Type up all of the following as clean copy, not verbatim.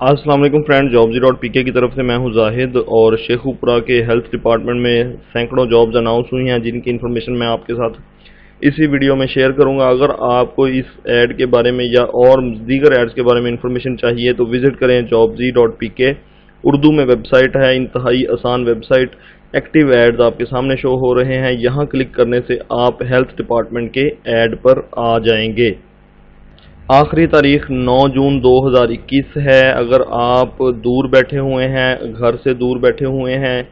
अस्सलाम वालेकुम friend, jobs.pk की तरफ से मैं हूं जाहिद और शेखुपुरा के हेल्थ डिपार्टमेंट में सैकड़ों जॉब्स अनाउंस हुई हैं जिनकी इन्फॉर्मेशन मैं आपके साथ इसी वीडियो में शेयर करूंगा। अगर आपको इस ऐड के बारे में या और दीगर एड्स के बारे में इन्फॉर्मेशन चाहिए तो विजिट करें jobs.pk। उर्दू में वेबसाइट है, इंतहाई आसान वेबसाइट। एक्टिव एड्स आपके सामने शो हो रहे हैं, यहाँ क्लिक करने से आप हेल्थ डिपार्टमेंट के ऐड पर आ जाएंगे। आखिरी तारीख 9 जून 2021 है। अगर आप दूर बैठे हुए हैं, घर से दूर बैठे हुए हैं,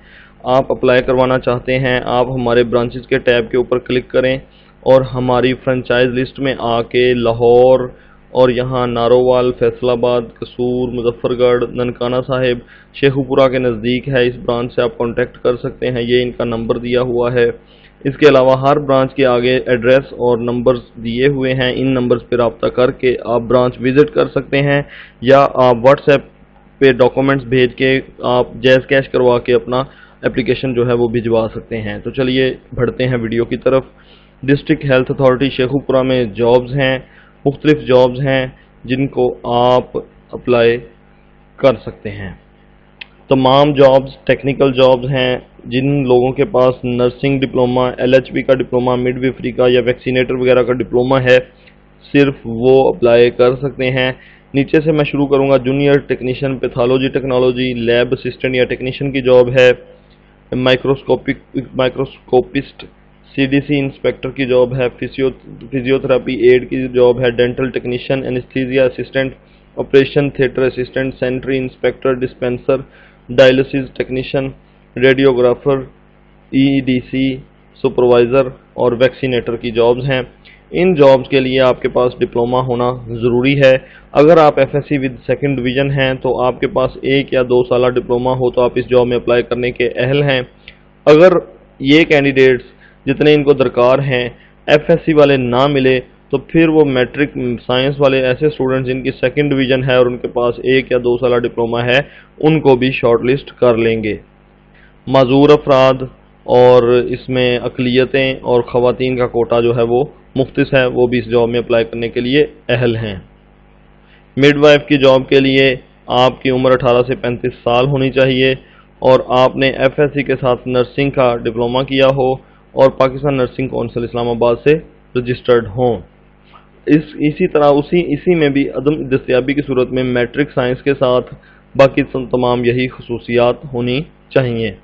आप अप्लाई करवाना चाहते हैं, आप हमारे ब्रांचेस के टैब के ऊपर क्लिक करें और हमारी फ्रेंचाइज लिस्ट में आके लाहौर और यहाँ नारोवाल, फैसलाबाद, कसूर, मुजफ्फरगढ़, ननकाना साहिब, शेखुपुरा के नज़दीक है। इस ब्रांच से आप कांटेक्ट कर सकते हैं, ये इनका नंबर दिया हुआ है। इसके अलावा हर ब्रांच के आगे एड्रेस और नंबर्स दिए हुए हैं, इन नंबर्स पर रब्ता करके आप ब्रांच विजिट कर सकते हैं या आप व्हाट्सएप पे डॉक्यूमेंट्स भेज के आप जैज़ कैश करवा के अपना एप्लीकेशन जो है वो भिजवा सकते हैं। तो चलिए बढ़ते हैं वीडियो की तरफ। डिस्ट्रिक्ट हेल्थ अथॉरिटी शेखुपुरा में जॉब्स हैं, मुख्तलिफ जॉब्स हैं जिनको आप अप्लाई कर सकते हैं। तमाम जॉब्स टेक्निकल जॉब्स हैं। जिन लोगों के पास नर्सिंग डिप्लोमा, LHB का डिप्लोमा, मिडवाइफरी का या वैक्सीनेटर वगैरह का डिप्लोमा है, सिर्फ वो अप्लाई कर सकते हैं। नीचे से मैं शुरू करूंगा। Junior technician pathology technology, lab assistant या टेक्नीशियन की जॉब है। माइक्रोस्कोपिस्ट, CDC इंस्पेक्टर की जॉब है। फिजियोथेरेपी एड की जॉब है। Dental technician, anaesthesia assistant, operation theatre assistant, sanitary inspector, dispenser, dialysis technician, radiographer, EDC supervisor और वैक्सीनेटर की jobs हैं। इन जॉब्स के लिए आपके पास डिप्लोमा होना ज़रूरी है। अगर आप FSC विद सेकंड डिवीज़न हैं तो आपके पास 1 या 2 साल डिप्लोमा हो तो आप इस जॉब में अप्लाई करने के अहल हैं। अगर ये कैंडिडेट्स जितने इनको दरकार हैं FSC वाले ना मिले तो फिर वो मैट्रिक साइंस वाले ऐसे स्टूडेंट्स जिनकी सेकंड डिवीज़न है और उनके पास 1 या 2 साल डिप्लोमा है उनको भी शॉर्टलिस्ट कर लेंगे। माजूर अफराद और इसमें अकलियतें और ख़वातीन का कोटा जो है वो मुख्तस है, वो भी इस जॉब में अप्लाई करने के लिए अहल हैं। मिडवाइफ की जॉब के लिए आपकी उम्र 18 से 35 साल होनी चाहिए और आपने FSC के साथ नर्सिंग का डिप्लोमा किया हो और पाकिस्तान नर्सिंग कौंसिल इस्लामाबाद से रजिस्टर्ड हों। इसी में भी अदम दस्तयाबी की सूरत में मैट्रिक साइंस के साथ बाकी तमाम यही खसूसियात होनी चाहिए।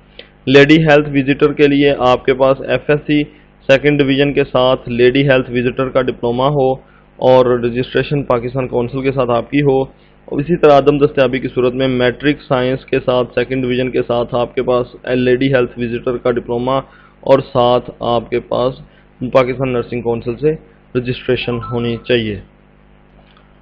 लेडी हेल्थ विजिटर के लिए आपके पास FSC सेकंड डिवीज़न के साथ लेडी हेल्थ विजिटर का डिप्लोमा हो और रजिस्ट्रेशन पाकिस्तान कौंसिल के साथ आपकी हो। और इसी तरह अदम दस्तयाबी की सूरत में मैट्रिक साइंस के साथ सेकंड डिवीज़न के साथ आपके पास लेडी हेल्थ विजिटर का डिप्लोमा और साथ आपके पास पाकिस्तान नर्सिंग कौंसिल से रजिस्ट्रेशन होनी चाहिए।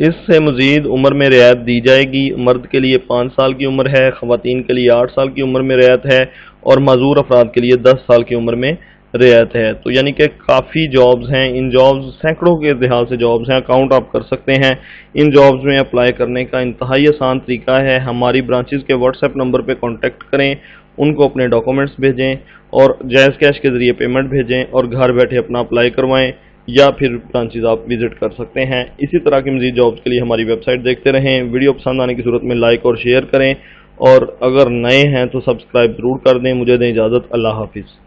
इससे मज़ीद उम्र में रियायत दी जाएगी। मर्द के लिए 5 साल की उम्र है, ख़वातीन के लिए 8 साल की उम्र में रियायत है और माजूर अफराद के लिए 10 साल की उम्र में रियायत है। तो यानी कि काफ़ी जॉब्स हैं। इन जॉब्स सैकड़ों के लिहाज से जॉब्स हैं, काउंट आप कर सकते हैं। इन जॉब्स में अप्लाई करने का इंतहाई आसान तरीका है। हमारी ब्रांचेस के व्हाट्सएप नंबर पर कॉन्टेक्ट करें, उनको अपने डॉक्यूमेंट्स भेजें और जैज़ कैश के ज़रिए पेमेंट भेजें और घर बैठे अपना अप्लाई करवाएं या फिर ब्रांचेस आप विजिट कर सकते हैं। इसी तरह की मज़ीद जॉब्स के लिए हमारी वेबसाइट देखते रहें। वीडियो पसंद आने की सूरत में लाइक और शेयर करें और अगर नए हैं तो सब्सक्राइब ज़रूर कर दें। मुझे दें इजाज़त। अल्लाह हाफिज़।